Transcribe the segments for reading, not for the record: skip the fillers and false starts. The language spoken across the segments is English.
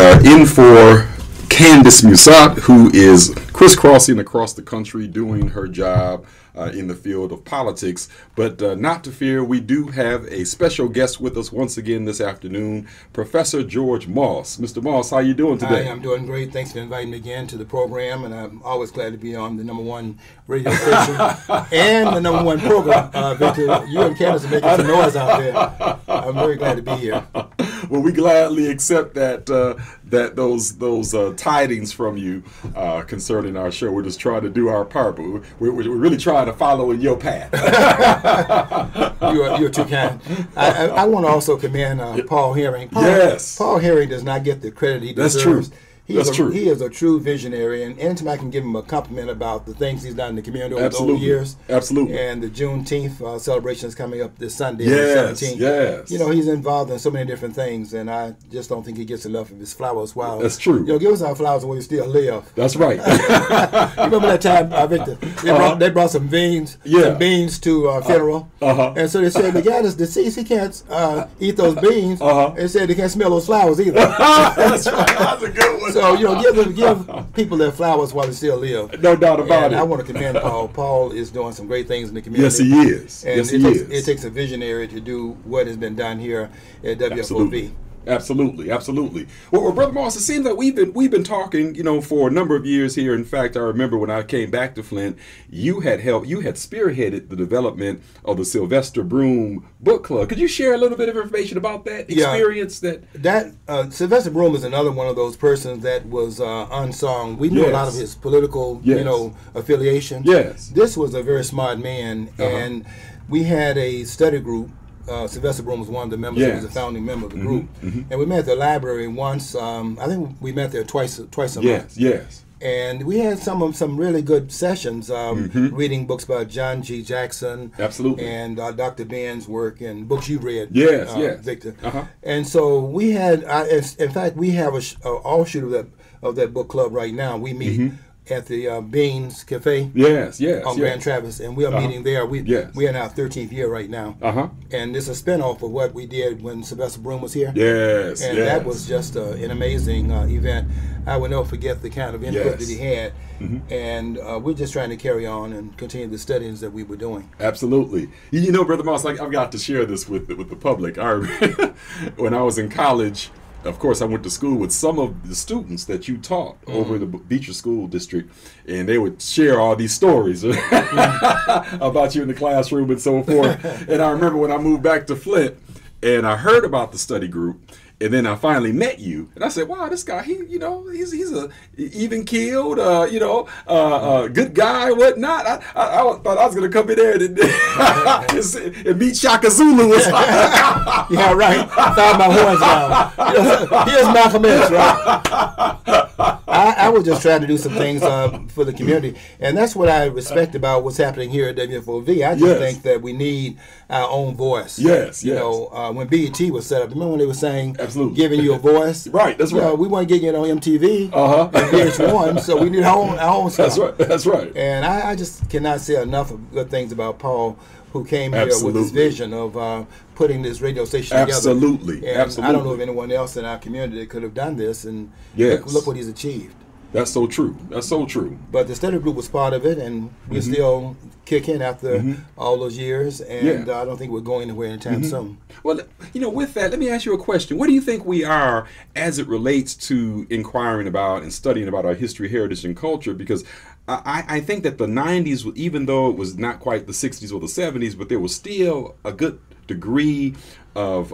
in for Candice Musat, who is crisscrossing across the country doing her job in the field of politics. But not to fear, we do have a special guest with us once again this afternoon, Professor George Moss. Mr. Moss, how you doing today? Hi, I'm doing great. Thanks for inviting me again to the program, and I'm always glad to be on the #1 radio station and the #1 program. Victor, you and Candice are making some noise out there. I'm very glad to be here. Well, we gladly accept that those tidings from you concerning our show. We're just trying to do our part, but we're really trying to follow in your path. You're too kind. I want to also commend Paul Herring. Paul Herring does not get the credit he deserves. That's true. He is a true visionary, and anytime I can give him a compliment about the things he's done in the community over the years. Absolutely. And the Juneteenth celebration is coming up this Sunday, yes, the 17th. Yes. You know, he's involved in so many different things, and I just don't think he gets enough of his flowers. While that's true. You know, give us our flowers while we still live. That's right. You remember that time, Victor? They brought some beans, to our funeral, and so they said the guy that's deceased, he can't eat those beans. They said they can't smell those flowers either. That's right. That's a good one. So, you know, give people their flowers while they still live. No doubt about it. I want to commend Paul. Paul is doing some great things in the community. Yes, he is. And yes, it takes a visionary to do what has been done here at WFOV. Absolutely, absolutely. Well, Brother Moss, it seems that we've been talking, you know, for a number of years here. In fact, I remember when I came back to Flint, you had spearheaded the development of the Sylvester Broom Book Club. Could you share a little bit of information about that experience? Sylvester Broom is another one of those persons that was unsung. We knew a lot of his political, affiliation. Yes, this was a very smart man, and we had a study group. Sylvester Broom was one of the members. He was a founding member of the group, and we met at the library once. I think we met there twice a month. Yes. And we had some really good sessions, reading books by John G. Jackson, absolutely, and Dr. Ben's work and books you read, Victor. And so we had, in fact, we have an offshoot of that book club right now. We meet at the Beans Cafe, on Grand Traverse, and we are meeting there. We are in our 13th year right now, and it's a spinoff of what we did when Sylvester Broom was here. And that was just an amazing event. I will never forget the kind of input that he had, and we're just trying to carry on and continue the studies that we were doing. Absolutely. You know, Brother Moss, I've got to share this with the public. When I was in college, of course, I went to school with some of the students that you taught over in the Beecher School District, and they would share all these stories about you in the classroom and so forth. And I remember when I moved back to Flint, and I heard about the study group, and then I finally met you, and I said, "Wow, this guy, he's a even keeled, good guy, whatnot." I thought I was gonna come in there and meet Shaka Zulu. Yeah, right. Found my horns down. Here's Malcolm X, right? I was just trying to do some things for the community, and that's what I respect about what's happening here at WFOV. I just think that we need our own voice. You know, when BET was set up, remember when they were saying, absolutely, giving you a voice? Right, that's right. We weren't getting it on MTV and VH1, so we need our own stuff. That's right, that's right. And I just cannot say enough of good things about Paul, who came here with this vision of putting this radio station together. Absolutely. And I don't know of anyone else in our community that could have done this, and look what he's achieved. That's so true. That's so true. But the study group was part of it, and we're still kicking after all those years, and I don't think we're going anywhere anytime soon. Well, you know, with that, let me ask you a question. What do you think we are as it relates to inquiring about and studying about our history, heritage, and culture? Because I think that the 90s, even though it was not quite the 60s or the 70s, but there was still a good degree of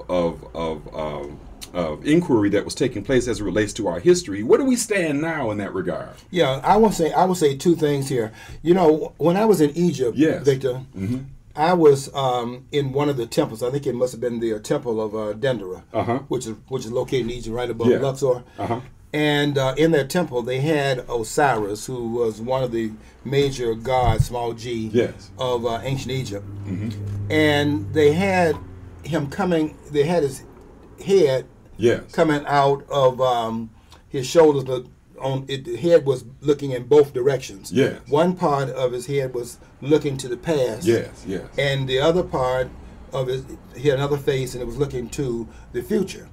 inquiry that was taking place as it relates to our history. Where do we stand now in that regard? Yeah, I would say two things here. You know, when I was in Egypt, Victor, I was in one of the temples. I think it must have been the temple of Dendera, which is located in Egypt, right above Luxor. And in that temple, they had Osiris, who was one of the major gods, small g, of ancient Egypt. And they had him coming. They had his head coming out of his shoulders, but the head was looking in both directions. One part of his head was looking to the past. And the other part of he had another face, and it was looking to the future.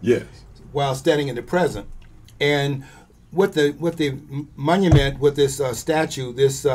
While standing in the present. And what the monument, what this statue, this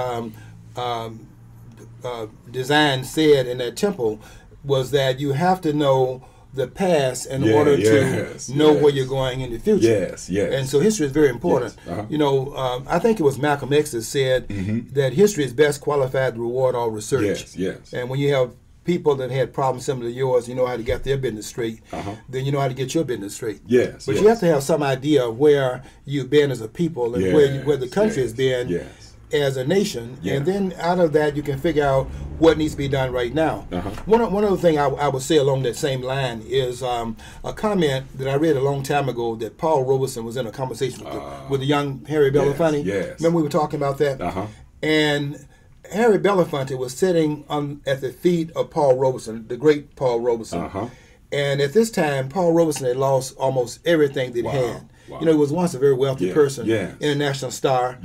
design said in that temple was that you have to know the past in order to know where you're going in the future. Yes, yes. And so history is very important. Yes. You know, I think it was Malcolm X that said that history is best qualified to reward all research. Yes, yes. And when you have people that had problems similar to yours, you know how to get their business straight, then you know how to get your business straight. Yes, but you have to have some idea of where you've been as a people and where the country has been as a nation, and then out of that you can figure out what needs to be done right now. One other thing I would say along that same line is a comment that I read a long time ago that Paul Robeson was in a conversation with the young Harry Belafonte. Remember we were talking about that? And Harry Belafonte was sitting at the feet of Paul Robeson, the great Paul Robeson. And at this time, Paul Robeson had lost almost everything that he had. You know, he was once a very wealthy person, international star,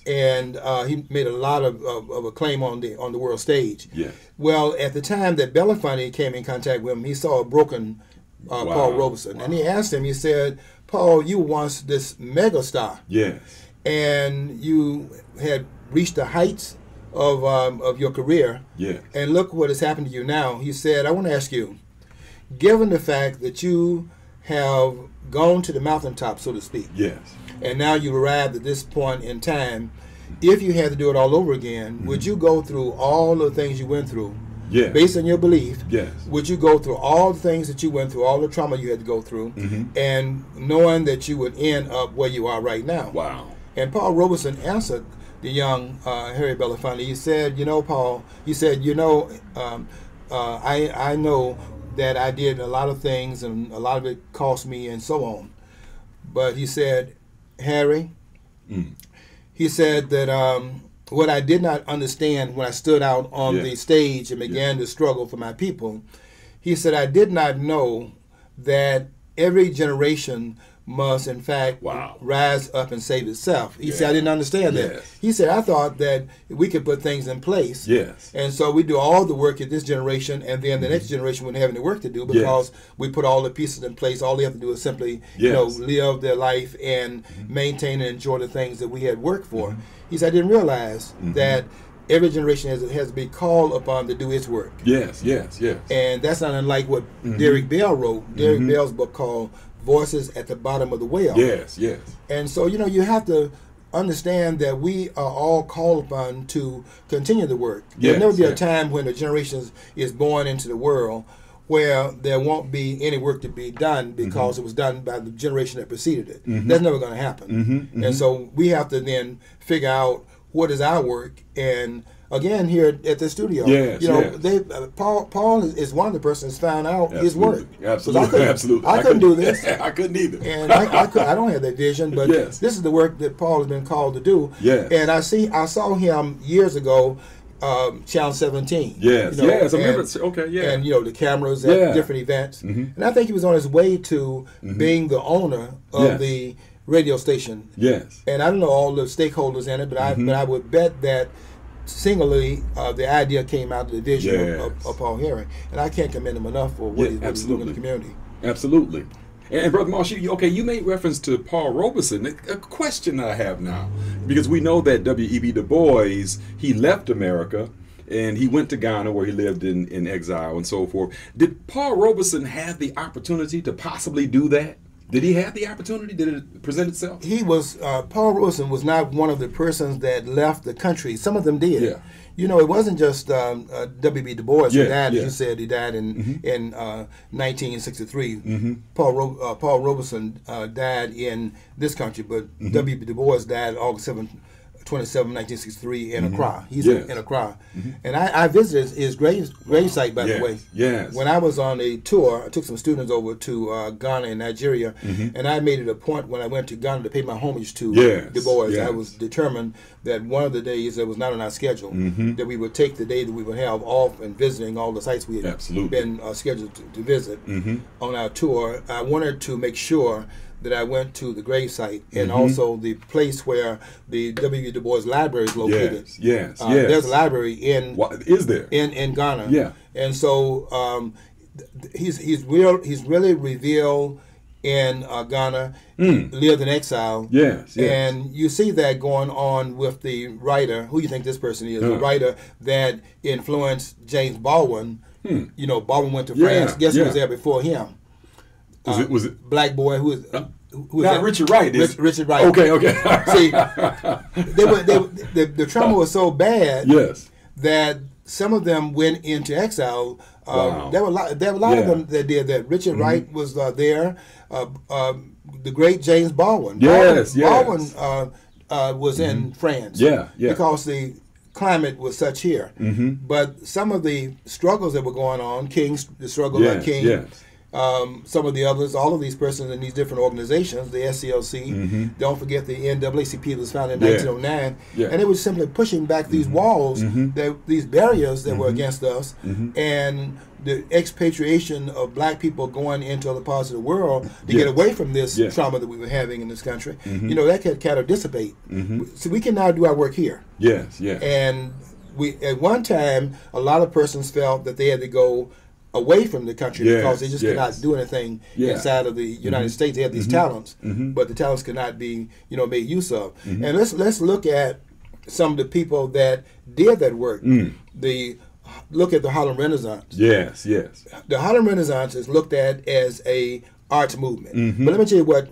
and he made a lot of acclaim on the world stage. Well, at the time that Belafonte came in contact with him, he saw a broken Paul Robeson, and he asked him. He said, "Paul, you were once this mega star, and you had reached the heights of your career, and look what has happened to you now." He said, "I want to ask you, given the fact that you have gone to the mountaintop, so to speak, and now you've arrived at this point in time, if you had to do it all over again, would you go through all the things you went through, based on your belief? Would you go through all the things that you went through, all the trauma you had to go through, and knowing that you would end up where you are right now?" And Paul Robeson answered the young Harry Belafonte. He said, "You know, Paul," he said, "you know, I know that I did a lot of things and a lot of it cost me and so on. But," he said, "Harry," he said that what I did not understand when I stood out on the stage and began to struggle for my people, he said, I did not know that every generation must in fact rise up and save itself. He said, I didn't understand that. He said, I thought that we could put things in place. And so we do all the work at this generation, and then the next generation wouldn't have any work to do because we put all the pieces in place. All they have to do is simply you know, live their life and maintain and enjoy the things that we had worked for. He said, I didn't realize that every generation has to be called upon to do its work. And that's not unlike what Derek Bell wrote. Derek Bell's book called Voices at the Bottom of the Well. And so, you know, you have to understand that we are all called upon to continue the work. There'll never be a time when a generation is born into the world where there won't be any work to be done because it was done by the generation that preceded it. That's never going to happen. And so we have to then figure out what is our work. And again, here at the studio, you know, Paul is one of the persons found out his work. Absolutely. I couldn't do this. I couldn't either. And I don't have that vision, but this is the work that Paul has been called to do. And I saw him years ago, Channel 17. You know, I remember. And you know, the cameras at different events. And I think he was on his way to being the owner of the radio station. And I don't know all the stakeholders in it, but I would bet that singly the idea came out of the vision of Paul Herring, and I can't commend him enough for what he's doing in the community. Absolutely. And Brother Moss, you made reference to Paul Robeson. A question I have now, because we know that W.E.B. Du Bois, he left America and he went to Ghana where he lived in exile and so forth. Did Paul Robeson have the opportunity to possibly do that? Did he have the opportunity? Did it present itself? He was, Paul Robeson was not one of the persons that left the country. Some of them did. You know, it wasn't just W.B. Du Bois who died, as you said. He died in 1963. Paul Robeson died in this country, but W.B. Du Bois died August 27, 1963 in Accra. He's in Accra. And I visited his gravesite, by the way. When I was on a tour, I took some students over to Ghana and Nigeria, and I made it a point when I went to Ghana to pay my homage to Du Bois. I was determined that one of the days that was not on our schedule, that we would take the day that we would have off and visiting all the sites we had been scheduled to visit on our tour. I wanted to make sure that I went to the gravesite and also the place where the W. Du Bois Library is located. There's a library in Ghana. And so he's really revealed in Ghana, lived in exile. Yes, yes. And you see that going on with the writer, who you think this person is, the writer that influenced James Baldwin. You know, Baldwin went to France. Guess who was there before him? Was it black boy who was not Richard Wright? Richard Wright. Okay. See, the trauma was so bad. Yes. That some of them went into exile. Wow. There were a lot of them that did that. Richard Wright was there. The great James Baldwin. Baldwin was in France. Because the climate was such here. But some of the struggles that were going on, the struggle like King, some of the others, all of these persons in these different organizations, the SCLC, don't forget the NAACP that was founded in 1909, and it was simply pushing back these walls, these barriers that were against us, and the expatriation of black people going into other parts of the world to get away from this trauma that we were having in this country. You know, that could kind of dissipate. So we can now do our work here. And we, at one time, a lot of persons felt that they had to go away from the country because they just could not do anything inside of the United States. They had these talents, but the talents could not be, you know, made use of. And let's look at some of the people that did that work. Look at the Harlem Renaissance. The Harlem Renaissance is looked at as a arts movement. But let me tell you what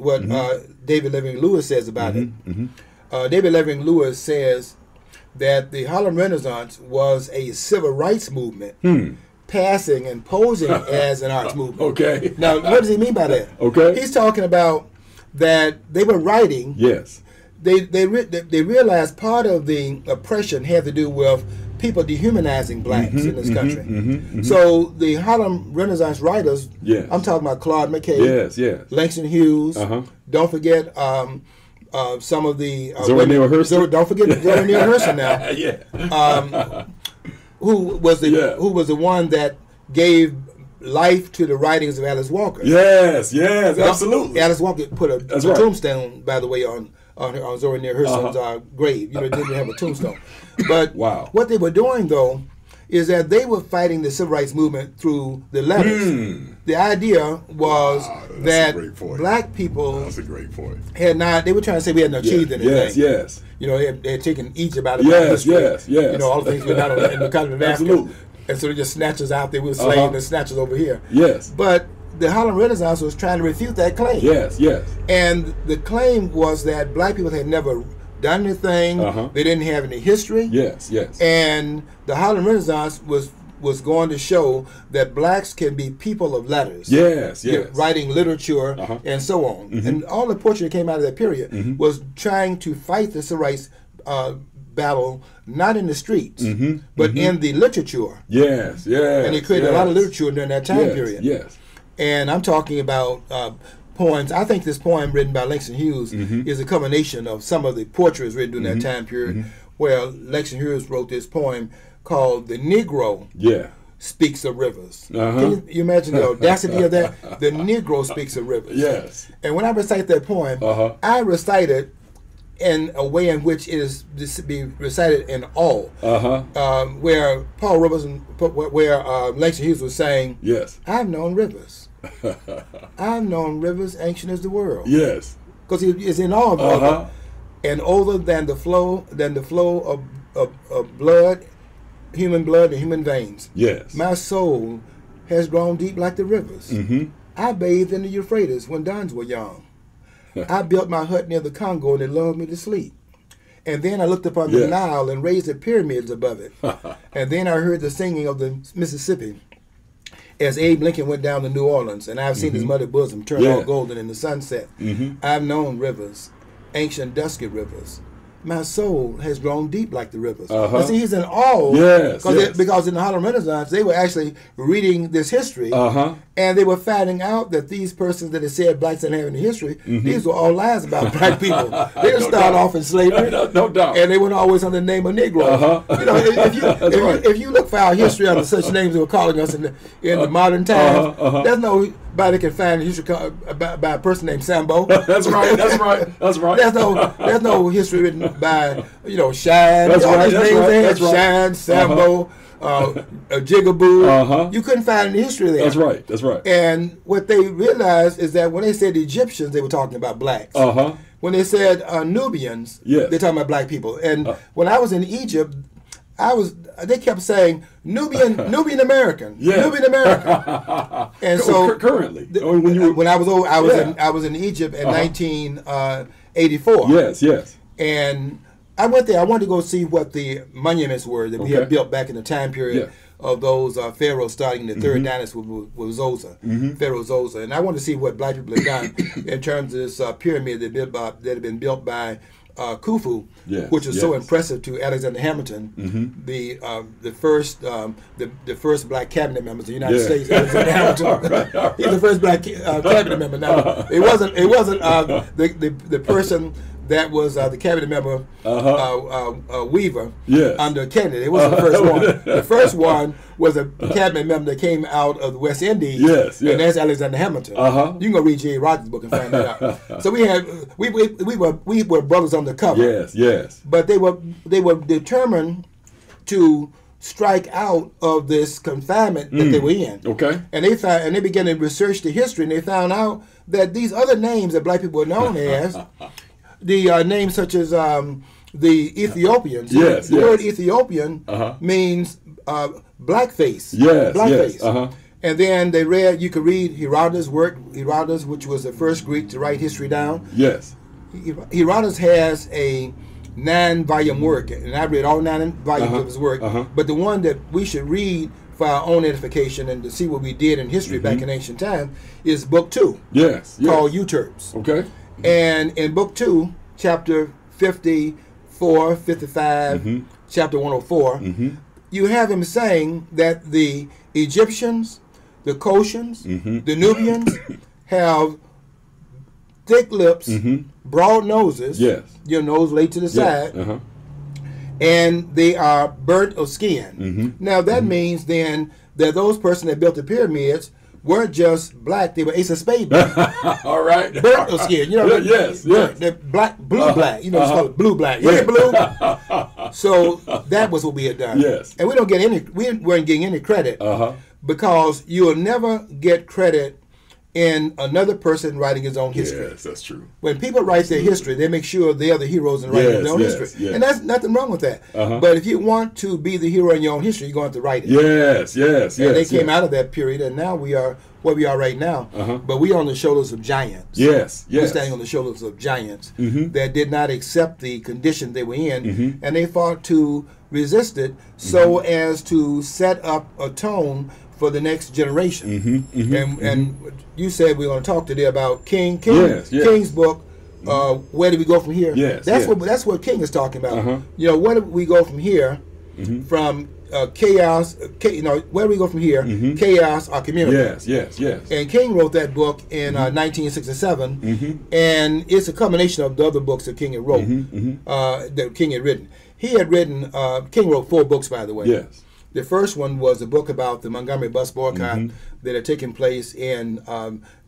David Levering Lewis says about it. David Levering Lewis says that the Harlem Renaissance was a civil rights movement. Passing and posing as an arts movement. Now, what does he mean by that? He's talking about that they were writing. They realized part of the oppression had to do with people dehumanizing blacks in this country. So the Harlem Renaissance writers, I'm talking about Claude McKay, Langston Hughes. Don't forget some of the Zora Neale Hurston. Don't forget Zora Neale Hurston now. Who was the one that gave life to the writings of Alice Walker? Absolutely. Alice Walker put a tombstone, by the way, on Zora Neale Hurston's grave. You know, didn't have a tombstone. But what they were doing, though, is that they were fighting the civil rights movement through the letters. The idea was that black people had not, they were trying to say we hadn't achieved anything. You know, they had taken Egypt out of history. You know, all the things we're not in the continent of Africa. And so they just snatch us out there, we were slaves, and snatch us over here. But the Harlem Renaissance was trying to refute that claim. And the claim was that black people had never done anything. They didn't have any history. And the Harlem Renaissance was going to show that blacks can be people of letters. Writing literature and so on. And all the poetry that came out of that period was trying to fight the civil rights battle, not in the streets, but in the literature. And they created a lot of literature during that time period. And I'm talking about poems. I think this poem written by Langston Hughes is a combination of some of the poetry written during that time period, where Langston Hughes wrote this poem called "The Negro Speaks of Rivers." Can you imagine the audacity of that? The Negro speaks of rivers. And when I recite that poem, I recite it in a way in which it is to be recited in awe. Where Paul Robeson, where Langston Hughes was saying, "I've known rivers. I've known rivers ancient as the world." Because he is in awe of river, and older than the flow of blood, human blood and human veins. My soul has grown deep like the rivers. I bathed in the Euphrates when dawns were young. I built my hut near the Congo and it lulled me to sleep. And then I looked upon the Nile and raised the pyramids above it. And then I heard the singing of the Mississippi as Abe Lincoln went down to New Orleans. And I've seen his muddy bosom turn all golden in the sunset. I've known rivers, ancient dusky rivers. My soul has grown deep like the rivers. But see, he's in awe because in the Harlem Renaissance, they were actually reading this history, and they were finding out that these persons that had said blacks didn't have any history, these were all lies about black people. They didn't start off in slavery, no doubt, and they weren't always under the name of Negro. You know, if you look for our history under such names they were calling us in the modern times, there's nobody can find history by a person named Sambo. That's right. There's no history written by Shine. Shine, Sambo, a jigaboo. You couldn't find any history there. That's right. That's right. And what they realized is that when they said Egyptians, they were talking about blacks. When they said Nubians, they're talking about black people. And when I was in Egypt, they kept saying Nubian American, Nubian American. And so currently, when I was in Egypt in 1984. Yes. And I went there. I wanted to go see what the monuments were that we had built back in the time period of those pharaohs starting in the third dynasty with Zoser, Pharaoh Zoser. And I wanted to see what black people had done in terms of this pyramid that had been built by Khufu, which was so impressive to Alexander Hamilton, the first black cabinet member of the United States. Alexander Hamilton, he's the first black cabinet member. Now it wasn't the person that was the cabinet member Weaver under Kennedy. It wasn't the first one. The first one was a cabinet member that came out of the West Indies, and that's Alexander Hamilton. You can go read J. Rogers' book and find that out. So we were brothers on the cover. But they were determined to strike out of this confinement that they were in. And they began to research the history, and they found out that these other names that black people were known as, the names such as the Ethiopians. The word Ethiopian means blackface. Blackface. And then they read, you could read Herodotus' work, Herodotus, which was the first Greek to write history down. Herodotus has a 9-volume work, and I read all 9 volumes of his work, but the one that we should read for our own edification and to see what we did in history back in ancient times is book 2, called Euterpes. And in book 2, chapter 54, 55, chapter 104, you have him saying that the Egyptians, the Koshians, the Nubians have thick lips, broad noses, your nose laid to the side, and they are burnt of skin. Now that means then that those persons that built the pyramids weren't just black; they were Ace of Spades black. All right, burnt of skin. You know, they're black, blue black. You know, it's called blue black. Yeah, blue. So that was what we had done. And we weren't getting any credit because you will never get credit in another person writing his own history. Yes, that's true. When people write their history, they make sure they are the heroes in writing their own history. And that's nothing wrong with that. But if you want to be the hero in your own history, you're going to have to write it. And they came out of that period, and now we are where we are right now. But we are on the shoulders of giants. We're standing on the shoulders of giants that did not accept the condition they were in, and they fought to resist it so as to set up a tone for the next generation. And you said we're going to talk today about King's book, Where Do We Go From Here? That's what King is talking about. You know, where do we go from here? From chaos, where do we go from here? Chaos or community? And King wrote that book in 1967, and it's a combination of the other books that King had wrote, that King had written. King wrote 4 books, by the way. The first one was a book about the Montgomery bus boycott that had taken place in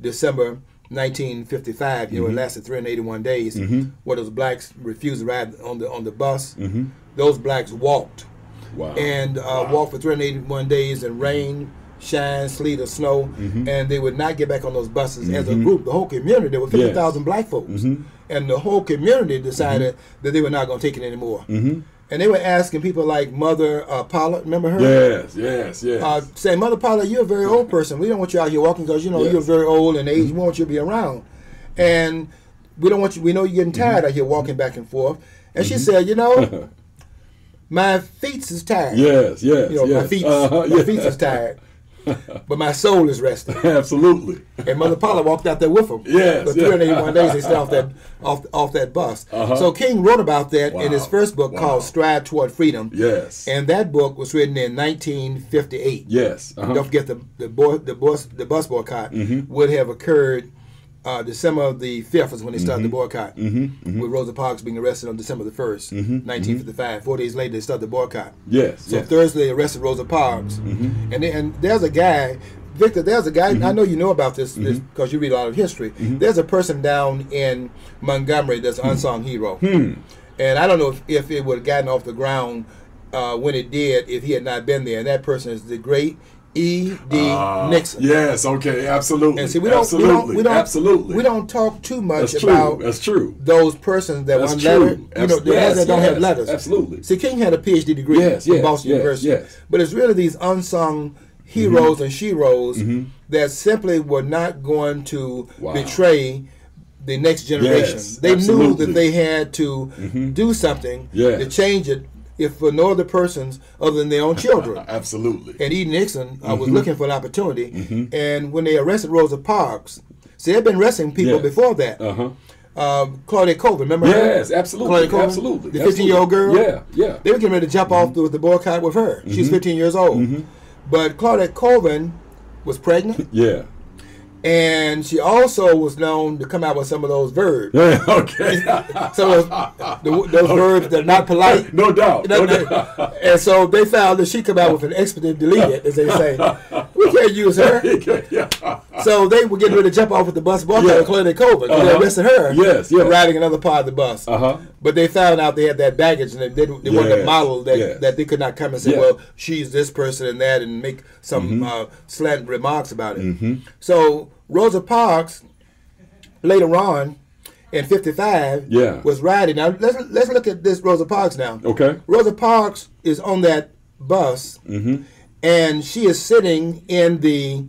December 1955. You know, it lasted 381 days, where those blacks refused to ride on the bus. Those blacks walked, and walked for 381 days in rain, shine, sleet, or snow, and they would not get back on those buses as a group. The whole community, there were 50,000 black folks, and the whole community decided that they were not going to take it anymore. And they were asking people like Mother Paula, remember her? Saying, Mother Paula, you're a very old person. We don't want you out here walking because, you know, you're very old in age. We want you to be around. And we don't want you, we know you're getting tired out here walking back and forth. And she said, you know, my feet is tired. You know, my feet is tired. But my soul is resting. Absolutely. And Mother Paula walked out there with them. For 381 days they stayed off that bus. So King wrote about that in his first book called Stride Toward Freedom. And that book was written in 1958. Don't forget the bus boycott would have occurred December the 5th is when they started the boycott, with Rosa Parks being arrested on December the 1st, 1955. 4 days later, they started the boycott. So Thursday, they arrested Rosa Parks. And there's a guy, Victor, I know you know about this because you read a lot of history. There's a person down in Montgomery that's an unsung hero. And I don't know if it would have gotten off the ground when it did if he had not been there, and that person is the great E.D. Nixon. Yes, okay, absolutely. And see, we don't talk too much about those persons that won letters. You know, the ones that don't have letters. Absolutely. See, King had a PhD degree from Boston University. But it's really these unsung heroes and sheroes that simply were not going to betray the next generation. They knew that they had to do something to change it, if for no other persons other than their own children. Absolutely. And E.D. Nixon was looking for an opportunity. And when they arrested Rosa Parks, see, they'd been arresting people before that. Claudette Colvin, remember her? Yes, absolutely. Claudette Colvin, absolutely. the 15-year-old girl? Yeah. They were getting ready to jump off the boycott with her. She was 15 years old. But Claudette Colvin was pregnant. And she also was known to come out with some of those verbs. Some of those verbs that are not polite. No doubt. And so they found that she come out with an expletive deleted, as they say. We can't use her. So they were getting ready to jump off with the bus boycott with Claudette Colvin. They arrested her for riding another part of the bus. But they found out they had that baggage, and they wanted a model that they could not come and say, well, she's this person and that, and make some slant remarks about it. So Rosa Parks, later on, in '55, was riding. Now let's look at this Rosa Parks now. Rosa Parks is on that bus, and she is sitting in the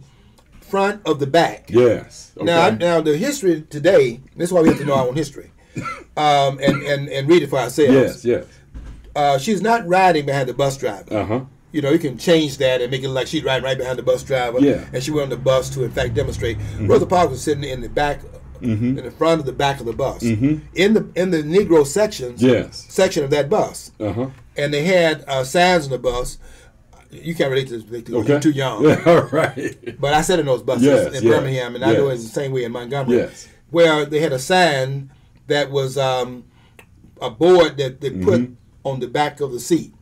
front of the back. Now the history today. This is why we have to know our own history, and read it for ourselves. She's not riding behind the bus driver. You know, you can change that and make it like she's riding right behind the bus driver, and she went on the bus to, in fact, demonstrate. Rosa Parks was sitting in the back, in the front of the back of the bus, in the Negro section of that bus, and they had signs on the bus. You can't relate to this, Victor. You're too young. But I sat in those buses in Birmingham, and I know it's the same way in Montgomery, where they had a sign that was a board that they put on the back of the seat.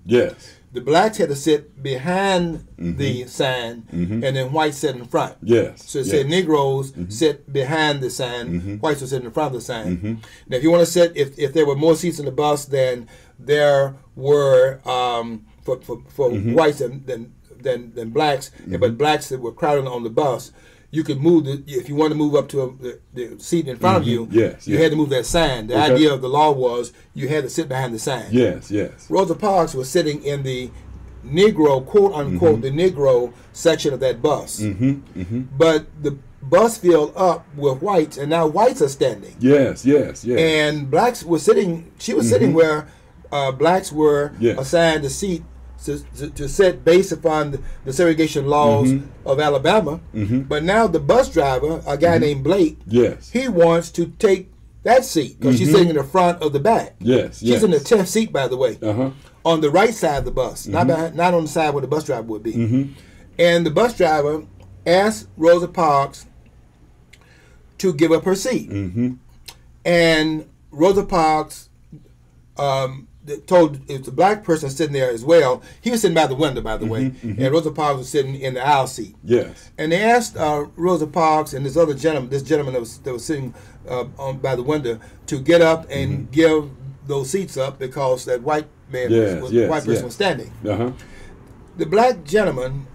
The blacks had to sit behind the sign, and then whites sit in front. So it said Negroes sit behind the sign, whites would sit in front of the sign. Now, if you want to sit, if there were more seats in the bus than there were for whites than blacks, but blacks that were crowded on the bus, you could move if you wanted to move up to the seat in front of you. You had to move that sign. The idea of the law was you had to sit behind the sign. Rosa Parks was sitting in the Negro, quote unquote, the Negro section of that bus. But the bus filled up with whites, and now whites are standing. And blacks were sitting. She was sitting where blacks were assigned a seat to sit based upon the segregation laws of Alabama. But now the bus driver, a guy named Blake, he wants to take that seat because she's sitting in the front of the back. She's in the 10th seat, by the way, on the right side of the bus, not on the side where the bus driver would be. And the bus driver asked Rosa Parks to give up her seat. And Rosa Parks told, it's a black person sitting there as well. He was sitting by the window, by the way, and Rosa Parks was sitting in the aisle seat. And they asked Rosa Parks and this gentleman that was sitting by the window, to get up and give those seats up because that white person was standing. The black gentleman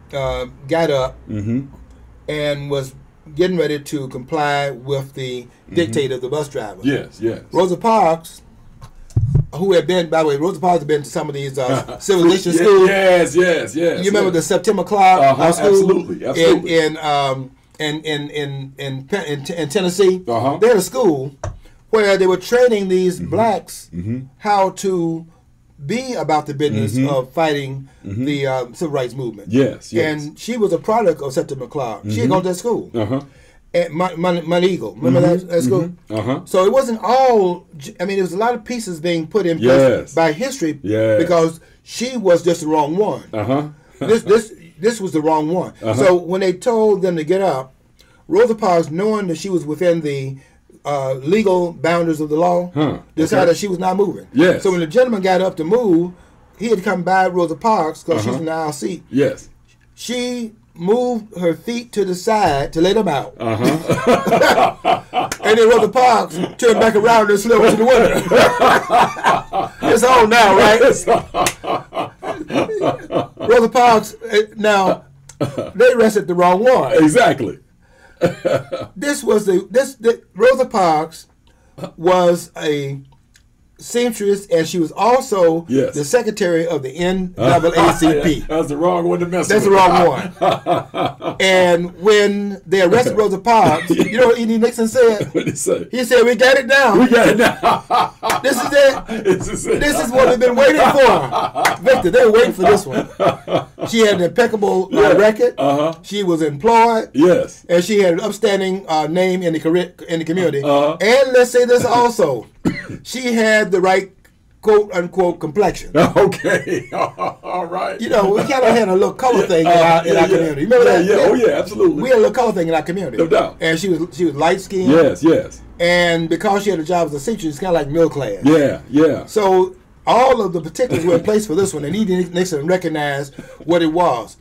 got up and was getting ready to comply with the dictate of the bus driver. Rosa Parks, who had been, by the way, Rosa Parks had been to some of these civilization schools. You remember the September Club school? Absolutely. In Tennessee? They had a school where they were training these blacks how to be about the business of fighting the civil rights movement. And she was a product of September Club. She had gone to that school. At Money Eagle. Remember that school? So it wasn't all, I mean, there was a lot of pieces being put in place by history because she was just the wrong one. This was the wrong one. So when they told them to get up, Rosa Parks, knowing that she was within the legal boundaries of the law, decided that she was not moving. So when the gentleman got up to move, he had come by Rosa Parks because she's in the aisle seat. She moved her feet to the side to let him out. And then Rosa Parks turned back around and slid to the window. It's on now, right? Rosa Parks, now, they arrested the wrong one. Exactly. Rosa Parks was a seamstress, and she was also the secretary of the NAACP. That's the wrong one to mess with. That's the wrong one. And when they arrested Rosa Parks, you know what E.D. Nixon said? What did he say? He said, "We got it now. We got it now. This is it. This is what we've been waiting for." Victor, they were waiting for this one. She had an impeccable record. She was employed. Yes. And she had an upstanding name in the community. And let's say this also. She had the right quote unquote complexion. Okay. All right. You know, we kind of had a little color thing in our community. You remember that? Yeah. Oh yeah, absolutely. We had a little color thing in our community. No doubt. And she was light skinned. Yes. And because she had a job as a teacher, she's kind of like middle class. Yeah. So all of the particulars were in place for this one, and E.D. Nixon recognized what it was.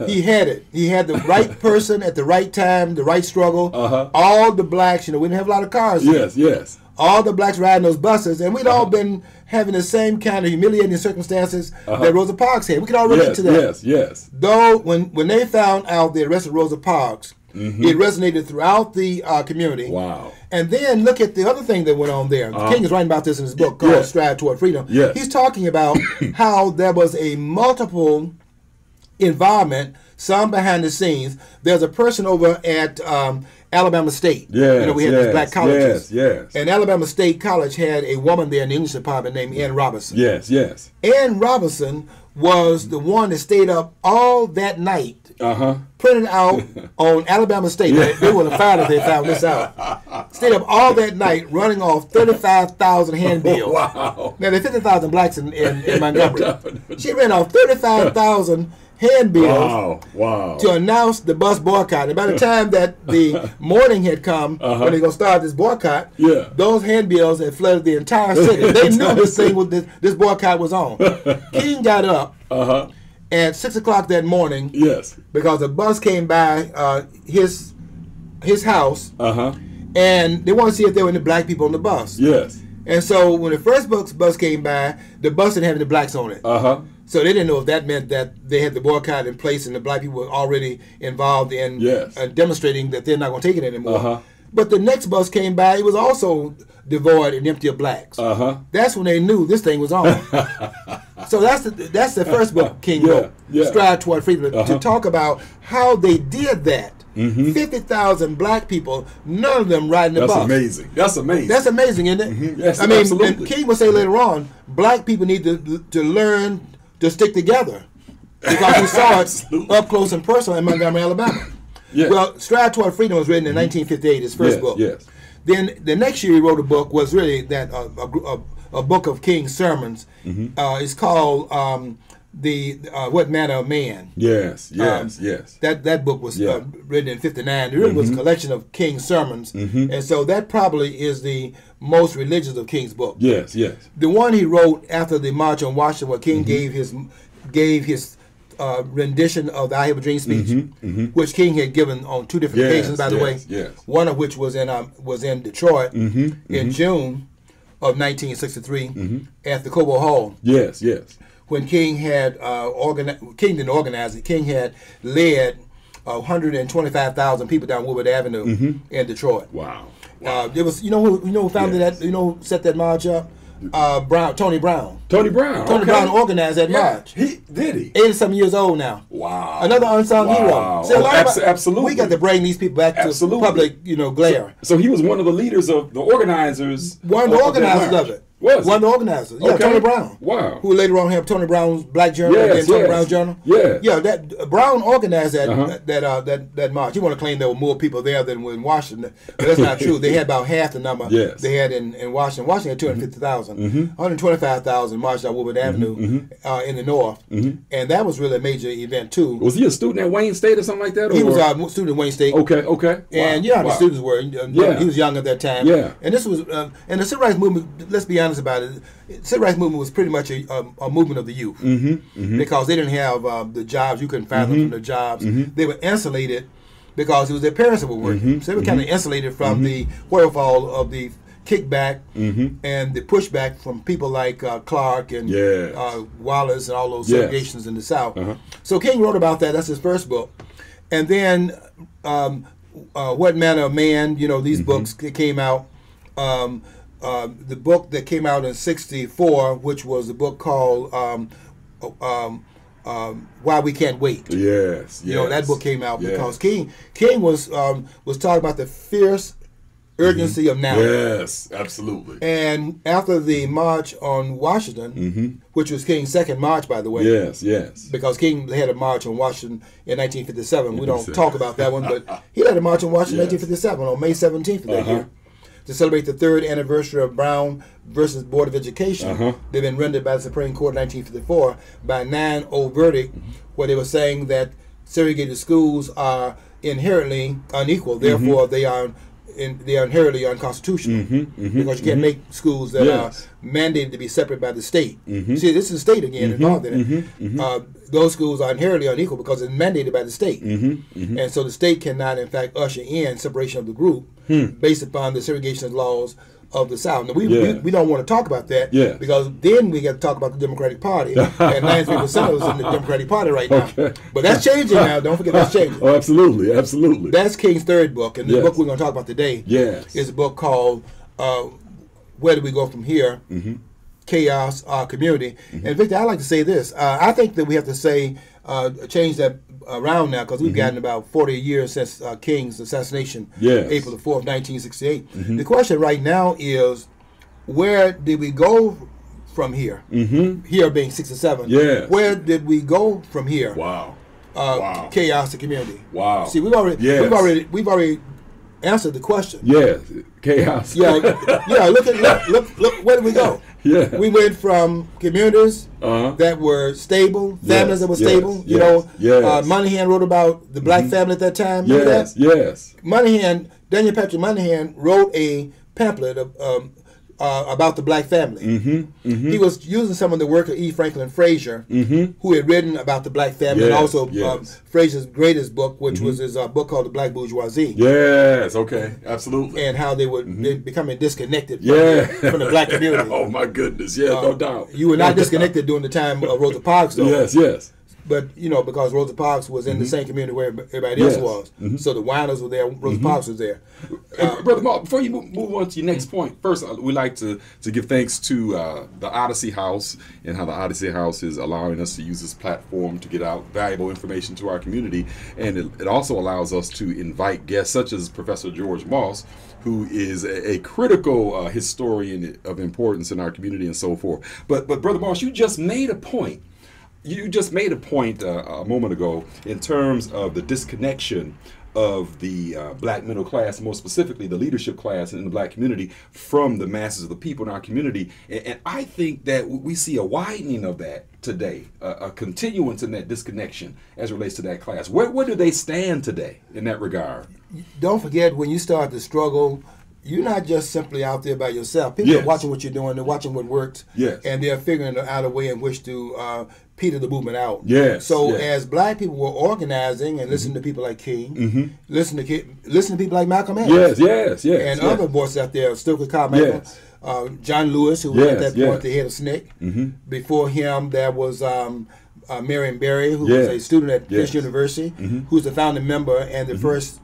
He had it. He had the right person at the right time, the right struggle. All the blacks, you know, we didn't have a lot of cars. Yes. All the blacks riding those buses, and we'd all been having the same kind of humiliating circumstances that Rosa Parks had. We could all relate to that. Yes. Though, when they found out they arrested Rosa Parks, it resonated throughout the community. Wow. And then look at the other thing that went on there. King is writing about this in his book called Stride Toward Freedom. He's talking about how there was a multiple involvement, some behind the scenes. There's a person over at Alabama State. You know, we had these black colleges. And Alabama State College had a woman there in the English department named Ann Robinson. Ann Robinson was the one that stayed up all that night printing out on Alabama State. They would have fired if they found this out. Stayed up all that night running off 35,000 handbills. Wow. Now, there are 50,000 blacks in Montgomery. She ran off 35,000 handbills to announce the bus boycott. And by the time that the morning had come, when they're going to start this boycott, those handbills had flooded the entire city. They knew this boycott was on. King got up at 6 o'clock that morning because a bus came by his house, and they wanted to see if there were any black people on the bus. And so when the first bus came by, the bus didn't have any blacks on it. So they didn't know if that meant that they had the boycott in place and the black people were already involved in demonstrating that they're not going to take it anymore. But the next bus came by, it was also devoid and empty of blacks. That's when they knew this thing was on. So that's the first book King wrote, Stride Toward Freedom, to talk about how they did that. 50,000 black people, none of them riding the bus. That's amazing. That's amazing, isn't it? Yes, I mean, absolutely. And King will say later on, black people need to learn to stick together, because he saw it up close and personal in Montgomery, Alabama. Well, Stride Toward Freedom was written in 1958, his first book. Then the next year he wrote a book, was really that a book of King's sermons. It's called What Manner of Man. That book was written in 59. It really was a collection of King's sermons, and so that probably is the most religious of King's books. The one he wrote after the March on Washington, where King gave his rendition of the I Have a Dream speech, which King had given on 2 different occasions, by the way. One of which was in Detroit in June of 1963 at the Cobo Hall. When King had King didn't organize it. King had led 125,000 people down Woodward Avenue in Detroit. It was who founded that, who set that march up? Tony Brown. Tony Brown organized that march. He 80-something years old now. Another unsung hero. See, absolutely. We got to bring these people back to public, glare. So he was one of the leaders of the organizers. One of the organizers of it. One of the organizers. Tony Brown. Who later on had Tony Brown's Black Journal and Tony Brown's Journal. That Brown organized that march. You want to claim there were more people there than in Washington, but that's not true. They had about half the number they had in Washington. Washington had 250,000. 125,000 marched down Woodward Avenue in the north, and that was really a major event too. Was he a student at Wayne State or something like that? He was a student at Wayne State. Okay. And the students were. He was young at that time. And this was and the civil rights movement. Let's be honest about it. The civil rights movement was pretty much a movement of the youth, because they didn't have the jobs. You couldn't fire them from their jobs. They were insulated because it was their parents that were working. So they were kind of insulated from the wherewithal of the kickback and the pushback from people like Clark and Wallace and all those segregations in the South. So King wrote about that. That's his first book. And then What Manner of Man, you know, these books came out. The book that came out in '64, which was a book called Why We Can't Wait. Yes, you know, that book came out because King was talking about the fierce urgency of now. Yes, absolutely. And after the March on Washington, which was King's second march, by the way. Yes. Because King had a march on Washington in 1957. We don't talk about that one, but he had a march on Washington in 1957 on May 17th of that year to celebrate the 3rd anniversary of Brown versus Board of Education. They've been rendered by the Supreme Court in 1954 by a 9-0 verdict where they were saying that segregated schools are inherently unequal. Therefore, they are inherently unconstitutional because you can't make schools that are mandated to be separate by the state. See, this is the state again involved in it. Those schools are inherently unequal because it's mandated by the state. And so the state cannot, in fact, usher in separation of the group based upon the segregation laws of the South. Now, we don't want to talk about that because then we got to talk about the Democratic Party. And 93% of us in the Democratic Party right now. But that's changing now. Don't forget that's changing. Oh, absolutely, absolutely. That's King's third book. And the book we're going to talk about today is a book called Where Do We Go From Here? Chaos, Our Community. And Victor, I'd like to say this. I think that we have to say, change that around now because we've gotten about 40 years since King's assassination, April the 4th, 1968. The question right now is, where did we go from here? Here being 67. Where did we go from here? Wow. Chaos, the community. Wow. See, we've already answered the question. Chaos. Look, where did we go? We went from communities that were stable, families that were stable. You know, Moynihan wrote about the black family at that time. Remember that? Moynihan, Daniel Patrick Moynihan wrote a pamphlet about the black family. He was using some of the work of E. Franklin Frazier, who had written about the black family, and also Frazier's greatest book, which was his book called The Black Bourgeoisie. Absolutely. And how they were becoming disconnected from the black community. Oh my goodness, no doubt. You were not disconnected during the time of Rosa Parks, though. Yes. But, you know, because Rosa Parks was in the same community where everybody else was. So the Winers were there, Rosa Parks was there. Brother Mark, before you move on to your next point, first we'd like to give thanks to the Odyssey House and how the Odyssey House is allowing us to use this platform to get out valuable information to our community. And it also allows us to invite guests such as Professor George Moss, who is a critical historian of importance in our community and so forth. But Brother Moss, you just made a point. A moment ago in terms of the disconnection of the black middle class, more specifically the leadership class in the black community, from the masses of the people in our community. And I think that we see a widening of that today, a continuance in that disconnection as it relates to that class. Where do they stand today in that regard? Don't forget, when you start to struggle, you're not just simply out there by yourself. People are watching what you're doing. They're watching what works. And they're figuring out a way in which to peter the movement out. So as black people were organizing and listening to people like King, listen to people like Malcolm X. And other voices out there, Stokely Carmichael, John Lewis, who was at that point the head of SNCC. Before him, there was Marion Berry, who was a student at Fisk University, who's the founding member and the first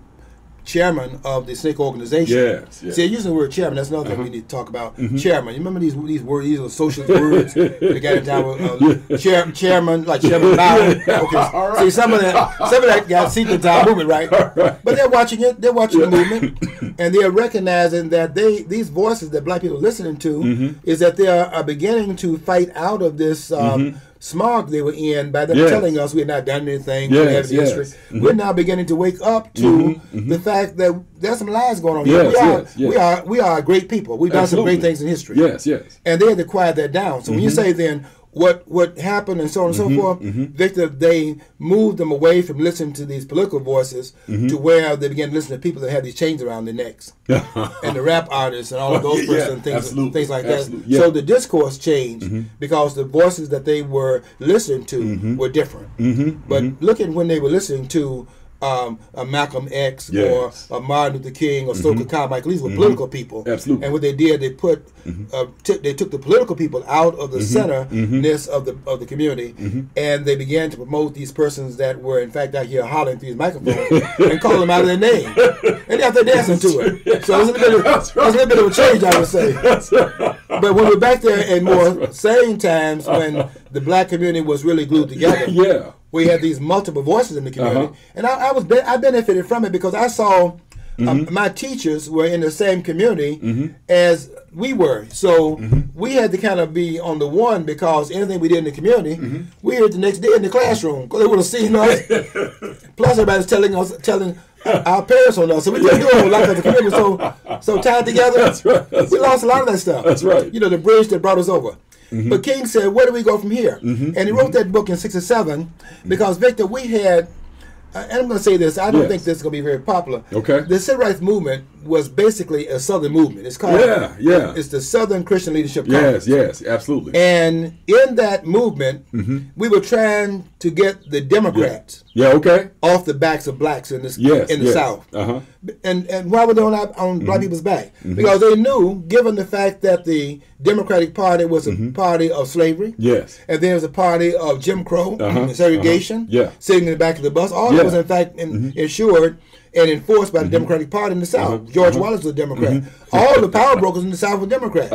chairman of the SNCC organization. See, using the word chairman, that's another thing we need to talk about. Chairman. You remember these words, these are socialist words that got in town with chairman, like Chairman Mao. Okay. See, some of that got seeped into our movement, right? But they're watching it, they're watching the movement, and they're recognizing that these voices that black people are listening to is that they are beginning to fight out of this smog they were in by them telling us we had not done anything, we have the history. We're now beginning to wake up to the fact that there's some lies going on here. We are great people. We've done some great things in history. And they had to quiet that down. So when you say then what happened and so on and so forth, Victor, they moved them away from listening to these political voices to where they began to listen to people that had these chains around their necks. And the rap artists and all of those persons, things like that. So the discourse changed because the voices that they were listening to were different. But look at when they were listening to a Malcolm X yes. or a Martin Luther King or Stoker Carmichael. These were political people. Absolutely. And what they did, they put they took the political people out of the centerness of the community, and they began to promote these persons that were in fact out here hollering through these microphones and call them out of their name. And they're dancing to it. So it was a little bit of a change, I would say. But when we're back there in more sane times, when the black community was really glued together, we had these multiple voices in the community, and I benefited from it because I saw my teachers were in the same community as we were, so we had to kind of be on the one because anything we did in the community, we heard the next day in the classroom because they would have seen us. Plus, everybody's telling our parents on us, so we couldn't do a whole lot because the community was so tied together. That's right. We lost a lot of that stuff. That's right. You know, the bridge that brought us over. But King said, where do we go from here? And he wrote that book in ’67 because, Victor, we had, and I'm going to say this, I don't think this is going to be very popular. Okay. The civil rights movement was basically a Southern movement. It's called, it's the Southern Christian Leadership Conference. Yes, absolutely. And in that movement, we were trying to get the Democrats off the backs of blacks in the South. And why were they on black people's back? Because they knew, given the fact that the Democratic Party was a party of slavery, and there was a party of Jim Crow and segregation, sitting in the back of the bus, all that was in fact ensured and enforced by the Democratic Party in the South. George Wallace was a Democrat. All the power brokers in the South were Democrats.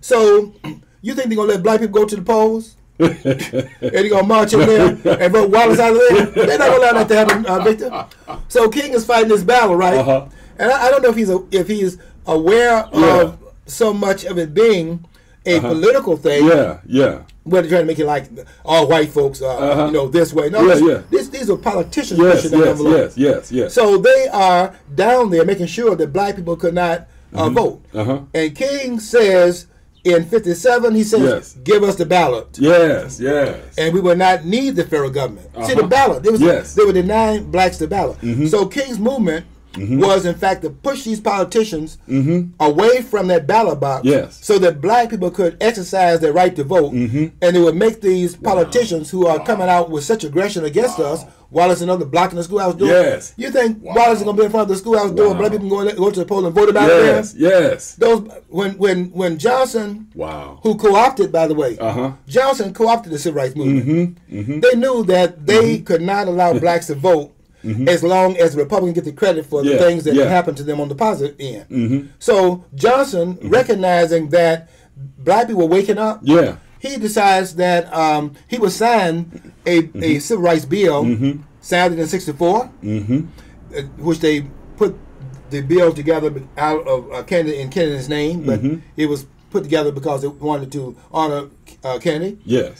So you think they're going to let black people go to the polls? And they're going to march in there and vote Wallace out of there? They're not going to allow that to happen, Victor. So King is fighting this battle, right? And I don't know if he's aware of so much of it being a political thing. Where they're trying to make it like all white folks, you know, this way. No, these are politicians pushing that envelope. So they are down there making sure that black people could not vote. And King says in '57, he says, "Give us the ballot." And we will not need the federal government. See, the ballot. They were denying blacks the ballot. So King's movement was in fact to push these politicians away from that ballot box so that black people could exercise their right to vote, and it would make these politicians who are coming out with such aggression against us, Wallace and others blocking the schoolhouse door. You think Wallace is going to be in front of the schoolhouse door, black people go to the poll and vote about it there? Those when Johnson, who co-opted, by the way, Johnson co-opted the civil rights movement. They knew that they could not allow blacks to vote as long as the Republicans get the credit for the things that happened to them on the positive end. So Johnson, recognizing that black people were waking up, he decides that he would sign a civil rights bill, signed it in '64, which they put the bill together out of Kennedy's name, but it was put together because they wanted to honor Kennedy.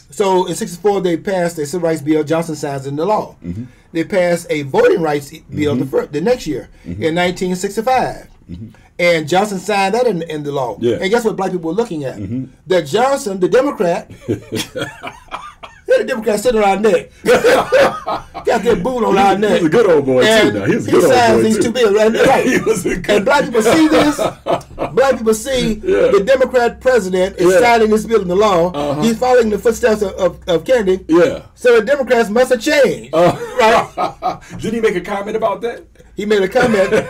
So in '64 they passed a civil rights bill. Johnson signs it into law. They passed a voting rights bill the next year in 1965. And Johnson signed that in the law. And guess what black people were looking at? That Johnson, the Democrat, the Democrat sitting on our neck. Got their boot on our neck. He's a good old boy, too. Now. He's a good old boy, signs these two bills, right? And black people see this. Black people see the Democrat president is signing this bill into law. He's following the footsteps of Kennedy. So the Democrats must have changed. Right? Did he make a comment about that? He made a comment.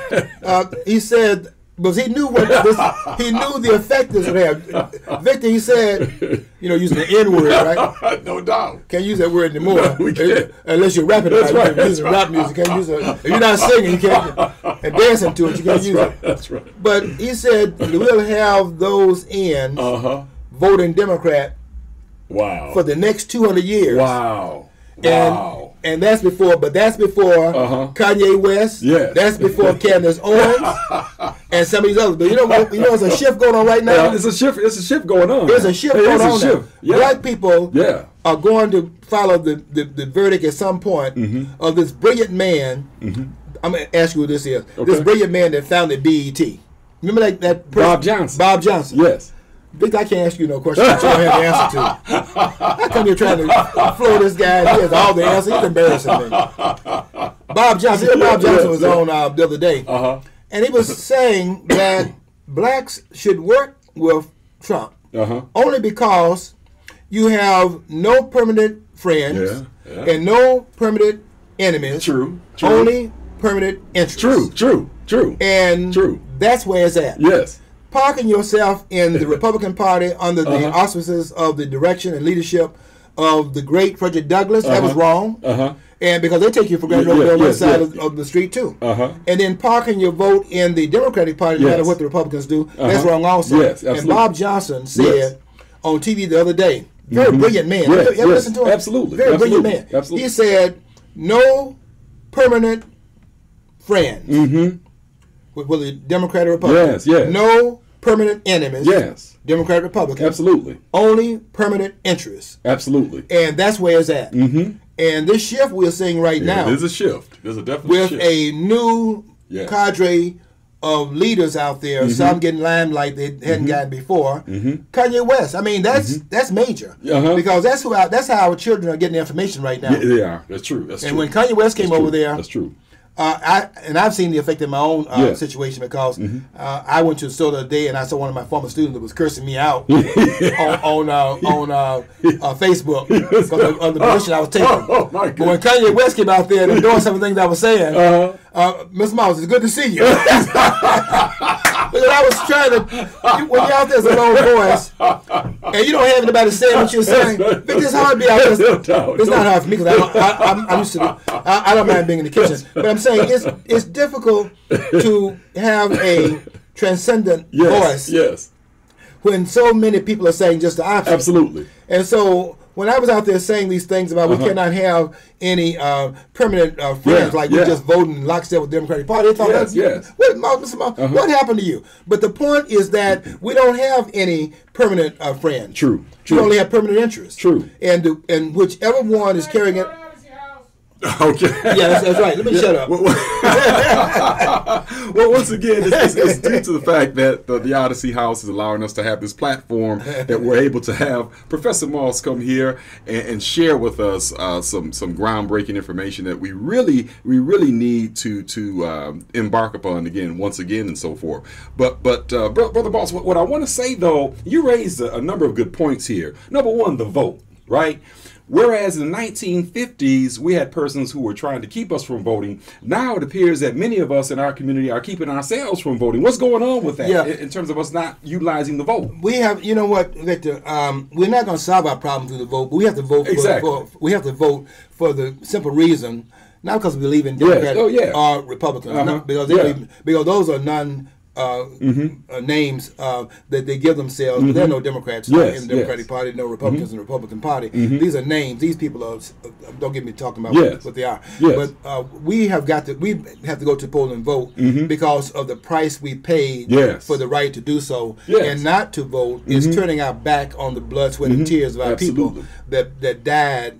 He said, because he knew he knew the effect this would have. Victor, he said, you know, using the N word, right? No doubt. Can't use that word anymore. We can't. Unless you're rapping about it. You're using rap music. You can't use it. If you're not singing, you can't. And dancing to it, you can't use it. That's right. But he said, we'll have those ends voting Democrat for the next 200 years. And that's before, Kanye West. That's before Candace Owens and some of these others. But you know, there's a shift going on right now. It's a shift going on. There's a shift going on now. Black people are going to follow the verdict at some point of this brilliant man. I'm going to ask you who this is. This brilliant man that founded BET. Remember that person? Bob Johnson. Bob Johnson. Yes. Victor, I can't ask you no questions that you don't have the answer to. I come here trying to floor this guy. He has all the answers. He's embarrassing me. Bob Johnson was on the other day. And he was saying that blacks should work with Trump only because you have no permanent friends and no permanent enemies. True. Only permanent interests. True. And that's where it's at. Yes. Parking yourself in the Republican Party under the auspices of the direction and leadership of the great Frederick Douglass, that was wrong. And because they take you for granted over on the side of the street too. And then parking your vote in the Democratic Party, no matter what the Republicans do, that's wrong also. Yes, and Bob Johnson said on TV the other day, very brilliant man. You ever listen to him? Absolutely. Very brilliant man. Absolutely. He said, no permanent friends. With the Democrat or Republican. Yes. No permanent enemies. Yes. Democrat, Republican. Absolutely. Only permanent interests. Absolutely. And that's where it's at. And this shift we're seeing right now. There's a shift. There's a definite with shift. A new cadre of leaders out there. Some getting limelight they hadn't gotten before. Kanye West. I mean, that's major because that's how our children are getting the information right now. Yeah, they are. That's true. That's true. And when Kanye West came over there, that's true. I've seen the effect in my own situation because I went to the store the other day and I saw one of my former students that was cursing me out on Facebook because of the position I was taking. Oh, my goodness. But when Kanye West came out there and doing some of the things I was saying, Mr. Mouse, it's good to see you. Because I was trying to, when you're out there as a lone voice and you don't have anybody saying what you're saying, it's hard to be out there. It's not hard for me because I'm used to I don't mind being in the kitchen. But I'm saying it's difficult to have a transcendent voice when so many people are saying just the opposite. Absolutely. And so when I was out there saying these things about we cannot have any permanent friends, like we just voting in lockstep with the Democratic Party, they thought, what happened to you? But the point is that we don't have any permanent friends. True. We only have permanent interests. True. And whichever one is carrying it. Okay. Yeah, that's right. Let me shut up. Well, once again, it's due to the fact that the Odyssey House is allowing us to have this platform that we're able to have Professor Moss come here and share with us some groundbreaking information that we really need to embark upon once again, and so forth. But Brother Moss, what I want to say though, you raised a number of good points here. Number one, the vote, right? Whereas in the 1950s, we had persons who were trying to keep us from voting. Now it appears that many of us in our community are keeping ourselves from voting. What's going on with that in terms of us not utilizing the vote? We have, you know what, Victor, we're not going to solve our problem through the vote, but we have to vote we have to vote for the simple reason, not because we believe in Democrats or Republicans, because those are names that they give themselves, but there are no Democrats in the Democratic Party, no Republicans in the Republican Party. These are names. These people are. Don't get me talking about what they are. But we have to go to the poll and vote because of the price we paid for the right to do so, and not to vote is turning our back on the blood, sweat, and tears of our people that died.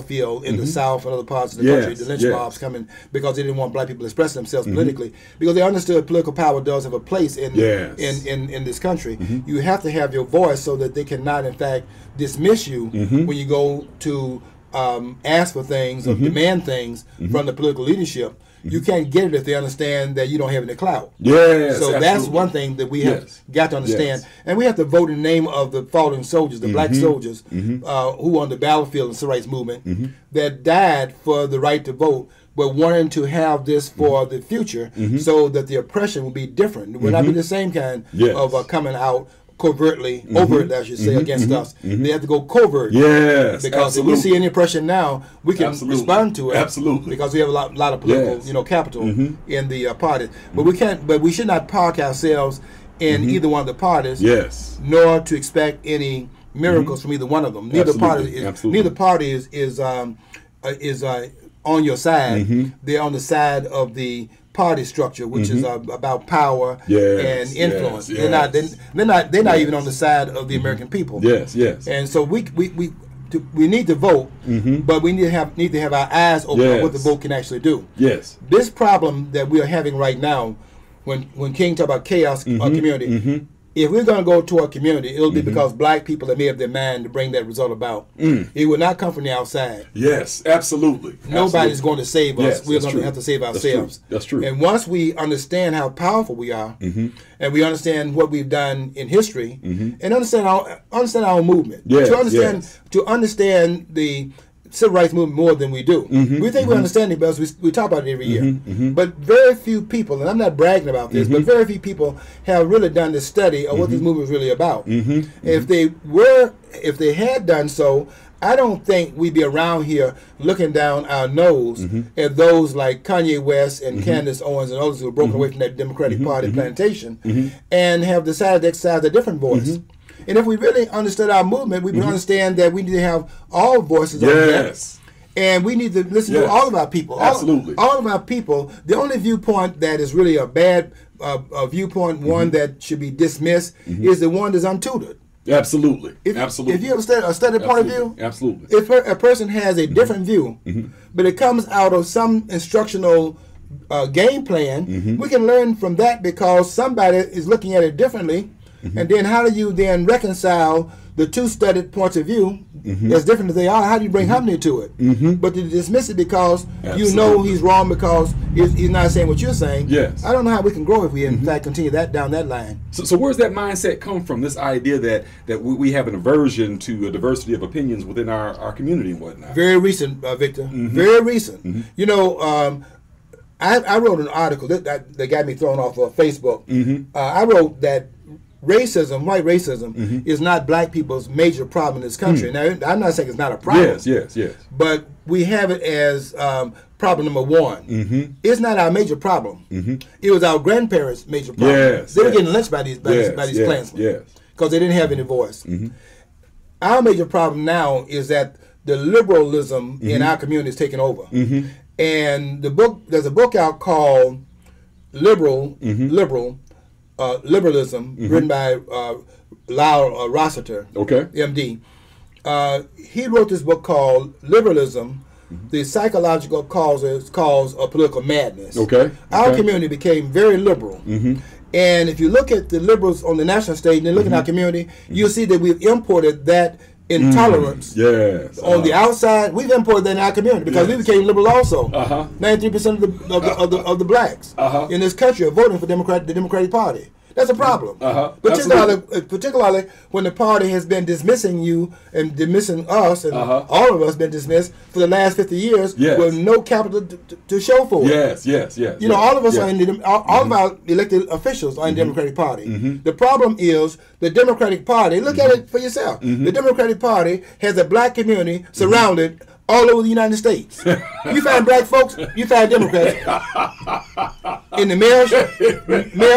Field in the South and other parts of the country, the lynch mobs coming because they didn't want black people to express themselves politically, because they understood political power does have a place in this country. You have to have your voice so that they cannot, in fact, dismiss you when you go to ask for things or demand things from the political leadership. You can't get it if they understand that you don't have any clout. So that's one thing that we have got to understand. And we have to vote in the name of the fallen soldiers, the black soldiers who were on the battlefield in the civil rights movement that died for the right to vote, but wanting to have this for the future so that the oppression will be different. It will not be the same kind of coming out covertly, overtly, I should say, against us. They have to go covert. Because if we see any oppression now, we can respond to it. Because we have a lot of political, capital in the party. But we can't. But we should not park ourselves in either one of the parties. Nor to expect any miracles from either one of them. Neither party is on your side. They're on the side of the party structure, which is about power and influence. They're not even on the side of the American people. And so we need to vote, but we need to have our eyes open on what the vote can actually do. This problem that we are having right now, when King talked about chaos community, if we're going to go to a community, it'll be because black people have made up their mind to bring that result about. It will not come from the outside. Absolutely. Nobody's going to save us. We're going to have to save ourselves. That's true. And once we understand how powerful we are, and we understand what we've done in history, and understand our movement, to understand civil rights movement more than we do. We think we understand it because we talk about it every year. But very few people, and I'm not bragging about this, but very few people have really done the study of what this movement is really about. If they had done so, I don't think we'd be around here looking down our nose at those like Kanye West and Candace Owens and others who have broken away from that Democratic Party plantation and have decided to exercise a different voice. And if we really understood our movement, we would understand that we need to have all voices on that. And we need to listen to all of our people. Absolutely. All of our people. The only viewpoint that is really a bad viewpoint, one that should be dismissed, is the one that's untutored. Absolutely. If you have a studied point of view, if a person has a different view, but it comes out of some instructional game plan, we can learn from that because somebody is looking at it differently. And then how do you then reconcile the two studied points of view as different as they are? How do you bring harmony to it? But to dismiss it because you know he's wrong because he's not saying what you're saying. I don't know how we can grow if we in fact continue down that line. So where's that mindset come from? This idea that we have an aversion to a diversity of opinions within our community and whatnot. Very recent, Victor. Very recent. You know, I wrote an article that got me thrown off of Facebook. I wrote that racism, white racism, is not black people's major problem in this country. Now, I'm not saying it's not a problem. But we have it as problem number one. It's not our major problem. It was our grandparents' major problem. They were getting lynched by these Klansmen because they didn't have any voice. Our major problem now is that the liberalism in our community is taking over. And there's a book out called Liberalism, written by Lyle Rossiter, MD. He wrote this book called Liberalism, The Psychological Cause of Political Madness. Our community became very liberal. And if you look at the liberals on the national stage and look at our community, you'll see that we've imported that intolerance on the outside. We've imported that in our community because we became liberal also. 93% of the blacks in this country are voting for the Democratic Party. That's a problem. Particularly when the party has been dismissing you and dismissing us, and all of us been dismissed for the last 50 years with no capital to show for it. You know, all of us are in all of our elected officials are in the Democratic Party. The problem is the Democratic Party. Look at it for yourself. The Democratic Party has a black community surrounded all over the United States. You find black folks, you find Democrats in the mayor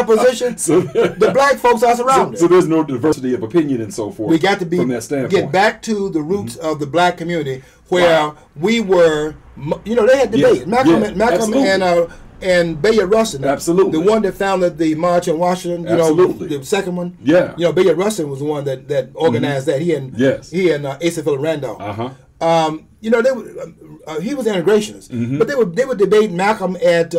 position. So, the black folks are surrounded. So there's no diversity of opinion and so forth. We got to from that standpoint. Get back to the roots of the black community where we were. You know, they had debates. Malcolm and Bayard Rustin. The one that founded the March in Washington. You know, the second one. You know, Bayard Rustin was the one that organized that. He and Asa Philip Randolph. You know, he was an integrationist, but they would debate Malcolm at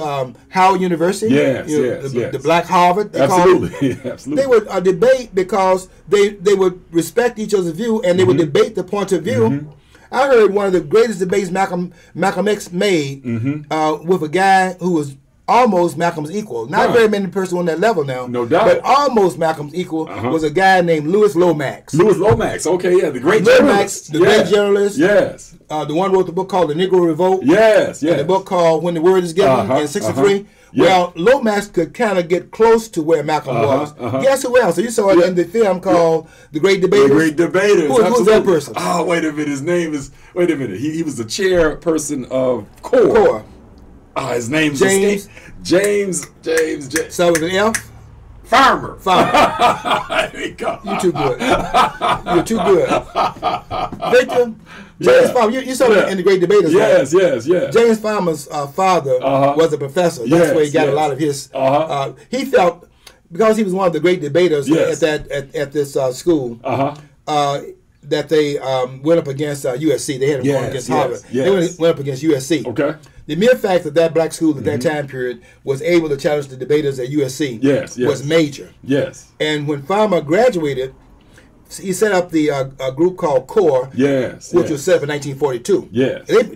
Howard University. The Black Harvard. They would debate because they would respect each other's view and they would debate the point of view. I heard one of the greatest debates Malcolm X made with a guy who was almost Malcolm's equal. Not very many person on that level now. No doubt. But almost Malcolm's equal was a guy named Louis Lomax. Louis Lomax, the great journalist. The great journalist. The one who wrote the book called The Negro Revolt. And the book called When the Word is Given in '63. Well, Lomax could kind of get close to where Malcolm was. Guess who else? So you saw it in the film called The Great Debaters. The Great Debaters. Who was that person? Oh, wait a minute. His name is, he was the chairperson of CORE. His name's James. So with an F? Farmer. There you go. You're too good. You're too good. Victor, James Farmer, you saw that in The Great Debaters. Yes. James Farmer's father was a professor. That's where he got a lot of his. He felt, because he was one of the great debaters at this school, that they went up against USC. They had won against Harvard. They went up against USC. The mere fact that that black school at that time period was able to challenge the debaters at USC was major. And when Farmer graduated, he set up the a group called CORE, which was set up in 1942.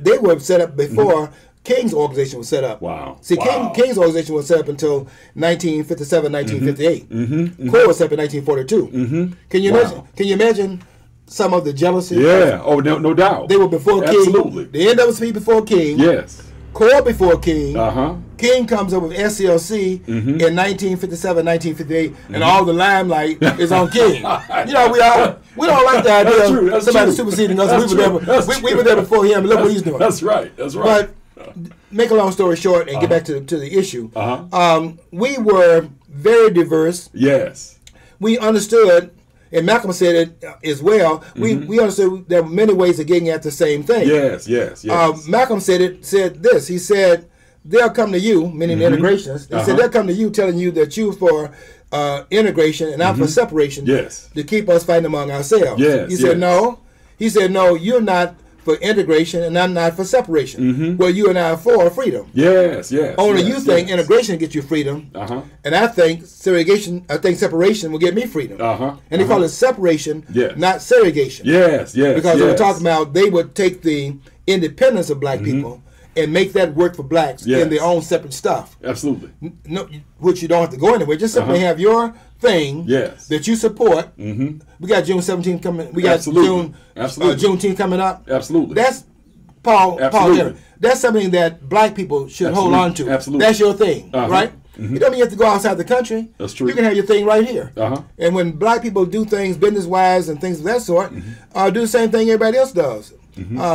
They were set up before King's organization was set up. See, King's organization was set up until 1957, 1958. CORE was set up in 1942. Can you imagine some of the jealousy. Yeah. Oh, no doubt. They were before King. Absolutely. The NAACP before King. Yes. CORE before King. Uh-huh. King comes up with SCLC in 1957, 1958, and all the limelight is on King. You know, we don't like the idea of somebody superseding us. We were there before him, and look what he's doing. That's right. That's right. But make a long story short and get back to the issue. We were very diverse. Yes. We understood, and Malcolm said it as well, we understood there were many ways of getting at the same thing. Yes, yes, yes. Malcolm said this. He said, they'll come to you, meaning integrationists. He said, they'll come to you telling you that you for integration and not for separation to keep us fighting among ourselves. Yes, he said, no. He said, no, you're not for integration and I'm not for separation. Well, you and I are for freedom. Yes, yes. Only you think integration gets you freedom, and I think separation will get me freedom. And they call it separation, not segregation. Yes, yes. Because they were talking about they would take the independence of black people and make that work for blacks in their own separate stuff. Absolutely. No, which you don't have to go anywhere. Just simply have your thing that you support. We got June 17th coming. We got Juneteenth coming up. Absolutely. That's Paul. That's something that black people should hold on to. Absolutely. That's your thing, right? You don't mean you have to go outside the country. That's true. You can have your thing right here. And when black people do things business-wise and things of that sort, do the same thing everybody else does.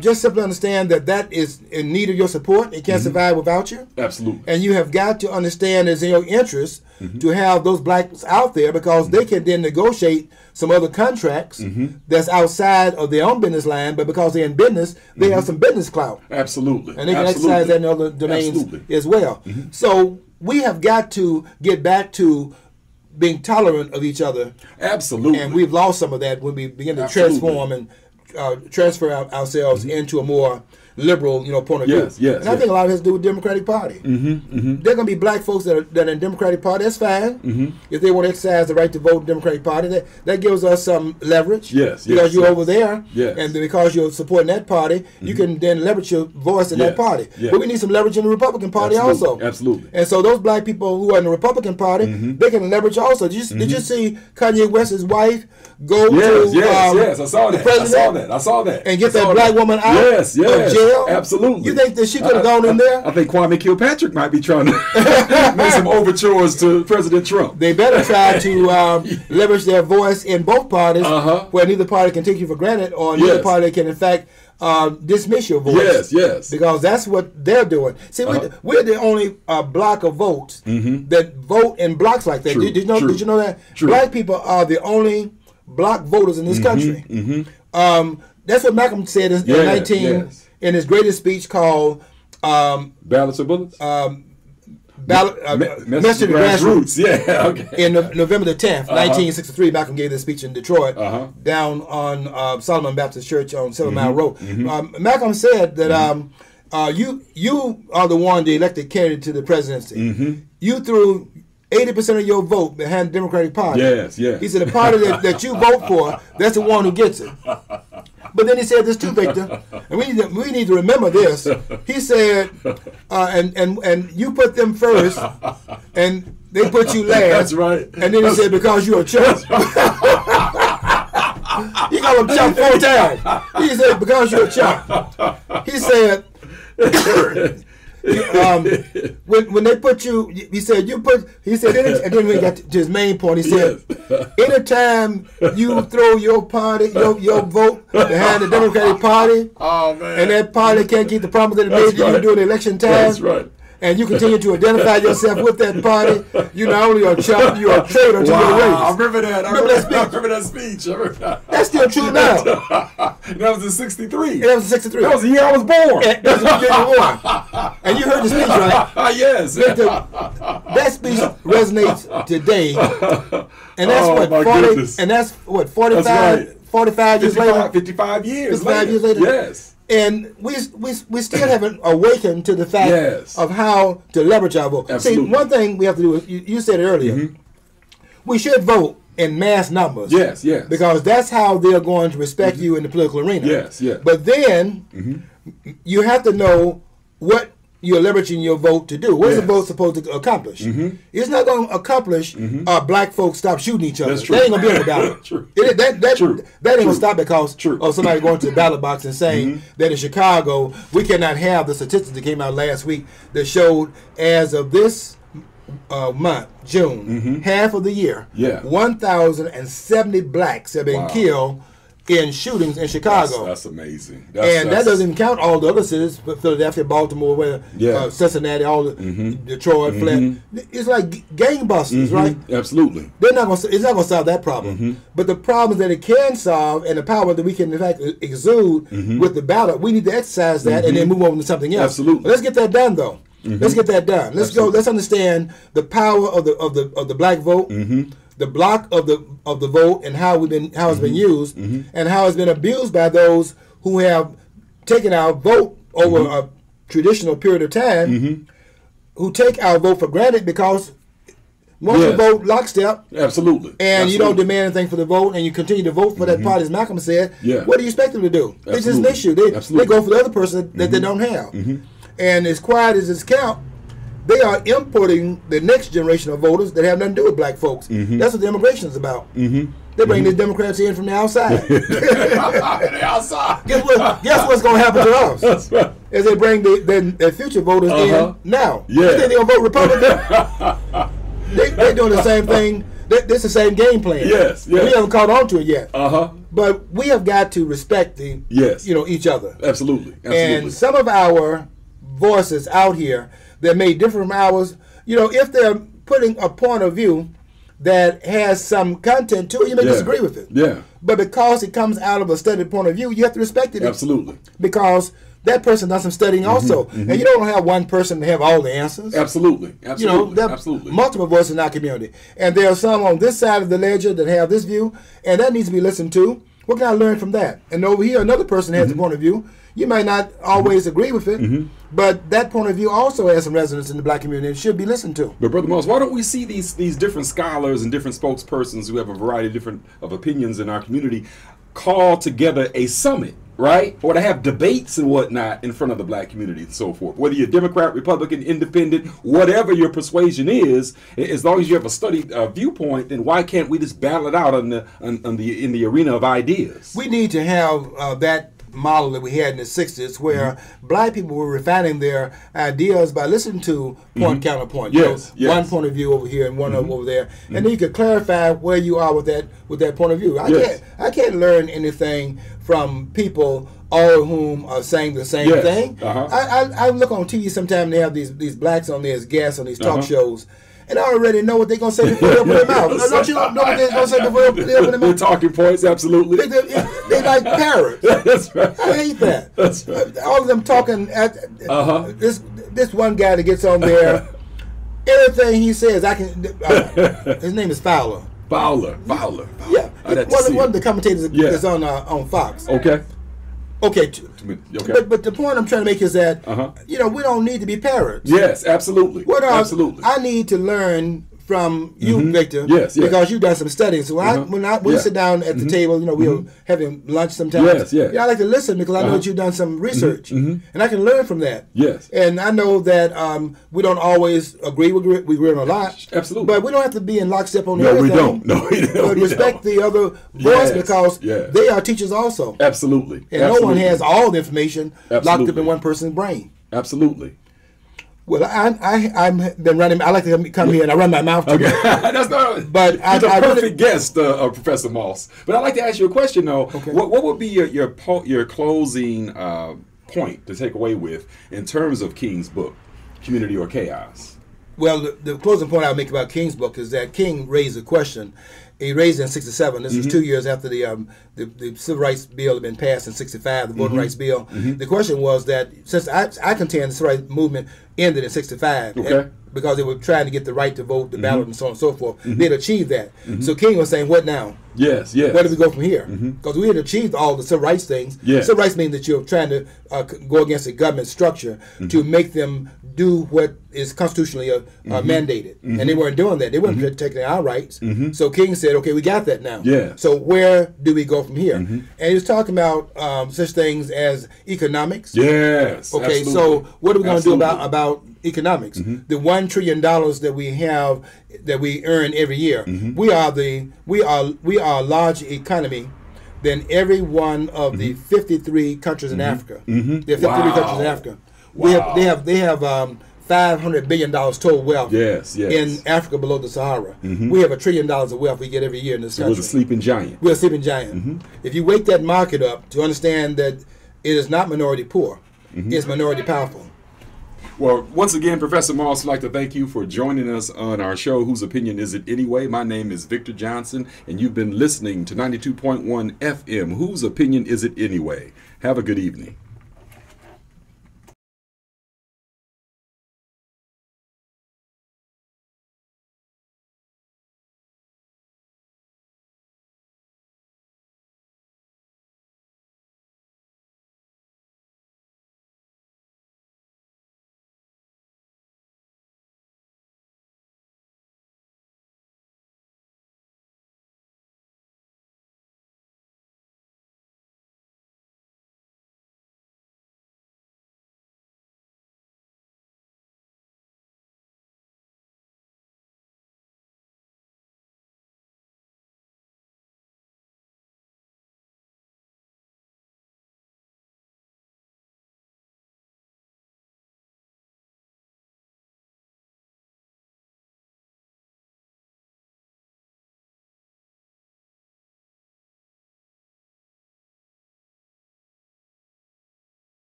Just simply understand that is in need of your support. It can't survive without you. Absolutely. And you have got to understand it's in your interest to have those blacks out there because they can then negotiate some other contracts that's outside of their own business line, but because they're in business, they have some business clout. Absolutely. And they can exercise that in other domains as well. So we have got to get back to being tolerant of each other. Absolutely. And we've lost some of that when we begin to transform and transfer ourselves into a more liberal, point of view. And I think a lot of it has to do with Democratic Party. There are going to be black folks that are in Democratic Party. That's fine. If they want to exercise the right to vote in Democratic Party, that gives us some leverage. Because you're over there, and because you're supporting that party, you can then leverage your voice in that party. But we need some leverage in the Republican Party also. Absolutely. And so those black people who are in the Republican Party, they can leverage also. Did you see Kanye West's wife go to I saw that. I saw that. And get that black woman out of jail? Absolutely. You think that she could have gone in there? I think Kwame Kilpatrick might be trying to make some overtures to President Trump. They better try to leverage their voice in both parties, where neither party can take you for granted, or neither party can, in fact, dismiss your voice. Yes. Because that's what they're doing. See, we're the only block of votes that vote in blocks like that. Did you know that? Black people are the only block voters in this country. That's what Malcolm said in his greatest speech called Ballots or Bullets? Message to the Grassroots. In November the 10th, 1963, Malcolm gave this speech in Detroit, down on Solomon Baptist Church on 7 Mile Road. Malcolm said that you are the one, the elected candidate to the presidency. You threw 80% of your vote behind the Democratic Party. He said the party that you vote for, that's the one who gets it. But then he said this too, Victor, and we need to remember this. He said, and you put them first, and they put you last. That's right. And then he said, because you're a chump. He called him chump 4 times. He said, because you're a chump. He said, when they put you, he said, and then we got to his main point. He said, anytime you throw your party, your vote behind the Democratic Party, and that party can't keep the promise that it made you during the election time, and you continue to identify yourself with that party, you not only are a chump, you're a traitor to your race. I remember that. I remember that speech. That's still true now. That was in 63. That was in 63. That was the year I was born. That was the year you were born. And you heard the speech, right? Yes. That speech resonates today. And that's what, 45 years later? 55 years 55 years later? Yes. And we still haven't awakened to the fact of how to leverage our vote. Absolutely. See, one thing we have to do is, you said it earlier, we should vote in mass numbers. Yes. Because that's how they're going to respect you in the political arena. Yes. But then you have to know what you're leveraging your vote to do. What's the vote supposed to accomplish? It's not going to accomplish black folks stop shooting each other. That ain't going to be on the ballot. That ain't going to stop because of somebody going to the ballot box and saying that in Chicago, we cannot have the statistics that came out last week that showed as of this month, June, half of the year, 1,070 blacks have been killed in shootings in Chicago. That's amazing. That doesn't count all the other cities, Philadelphia, Baltimore, Cincinnati, all the Detroit, Flint. It's like gangbusters, right? Absolutely. It's not going to solve that problem. But the problems that it can solve and the power that we can in fact exude with the ballot, we need to exercise that and then move on to something else. Absolutely. But let's get that done, though. Let's get that done. Let's go. Let's understand the power of the black vote, the block of the vote, and how it's been used, and how it's been abused by those who have taken our vote over a traditional period of time, who take our vote for granted because once you vote lockstep, and you don't demand anything for the vote, and you continue to vote for that party, as Malcolm said, what do you expect them to do? They just miss you. They go for the other person that they don't have. And as quiet as it's count, they are importing the next generation of voters that have nothing to do with black folks. That's what the immigration is about. They bring these Democrats in from the outside. The outside. Guess what's going to happen to us? That's right. As they bring their future voters in now. You think they're going to vote Republican? They're doing the same thing. This is the same game plan. We haven't caught on to it yet. But we have got to respect each other. Absolutely. And some of our voices out here that may differ from ours, if they're putting a point of view that has some content to it, you may disagree with it. But because it comes out of a studied point of view, you have to respect it. Absolutely. Because that person does some studying also. And you don't have one person to have all the answers. Absolutely. There are multiple voices in our community. And there are some on this side of the ledger that have this view, and that needs to be listened to. What can I learn from that? And over here, another person has a point of view. You might not always agree with it, but that point of view also has some resonance in the black community and should be listened to. But Brother Moss, why don't we see these different scholars and different spokespersons who have a variety of opinions in our community call together a summit, right? Or to have debates and whatnot in front of the black community and so forth. Whether you're Democrat, Republican, Independent, whatever your persuasion is, as long as you have a studied viewpoint, then why can't we just battle it out in the arena of ideas? We need to have that model that we had in the 60s where black people were refining their ideas by listening to point counterpoint. One point of view over here and one over there. And then you could clarify where you are with that point of view. I can't learn anything from people all of whom are saying the same thing. I look on TV sometimes and they have these blacks on there as guests on these talk shows. And I already know what they're going to say before they open their mouth. Don't you know what they're going to say before they open their mouth? They're talking points, absolutely. They like parrots. That's right. I hate that. That's right. All of them talking at this one guy that gets on there, everything he says, I can. His name is Fowler. Fowler. Yeah. One of the commentators is on Fox. Okay, but the point I'm trying to make is that we don't need to be parrots. Yes, absolutely. Absolutely. I need to learn from you, Victor. Because you've done some studying. So when we sit down at the table, we're having lunch sometimes. I like to listen because I know that you've done some research, and I can learn from that. And I know that we don't always agree. We agree on a lot. Absolutely. But we don't have to be in lockstep on everything. No, we don't. But respect the other voice because they are teachers also. Absolutely. And no one has all the information locked up in one person's brain. Absolutely. Well, I've been running. I like to come here and I run my mouth. That's not. But you're the perfect guest, Professor Moss. But I'd like to ask you a question though. What would be your closing point to take away with in terms of King's book, Community or Chaos? Well, the closing point I'll make about King's book is that King raised a question. He raised it in '67. This was 2 years after the Civil Rights Bill had been passed in '65, the Voting Rights Bill. The question was that since I contend the Civil Rights Movement ended in '65, because they were trying to get the right to vote, the ballot, and so on and so forth. They had achieved that. So King was saying, what now? Yes, yes. Where do we go from here? Because we had achieved all the civil rights things. Yes. Civil rights means that you're trying to go against the government structure to make them do what is constitutionally mandated. And they weren't doing that. They weren't protecting our rights. So King said, okay, we got that now. Yeah. So where do we go from here? And he was talking about such things as economics. Yes. Okay, absolutely. so what are we going to do about economics? The $1 trillion that we have, that we earn every year, we are a larger economy than every one of the 53 countries in Africa. There are 53 countries in Africa. Wow. They have $500 billion total wealth in Africa below the Sahara. We have $1 trillion of wealth we get every year in this country. We're the sleeping giant. We're a sleeping giant. If you wake that market up to understand that it is not minority poor, it's minority powerful. Well, once again, Professor Moss, I'd like to thank you for joining us on our show, Whose Opinion Is It Anyway? My name is Victor Johnson, and you've been listening to 92.1 FM, Whose Opinion Is It Anyway? Have a good evening.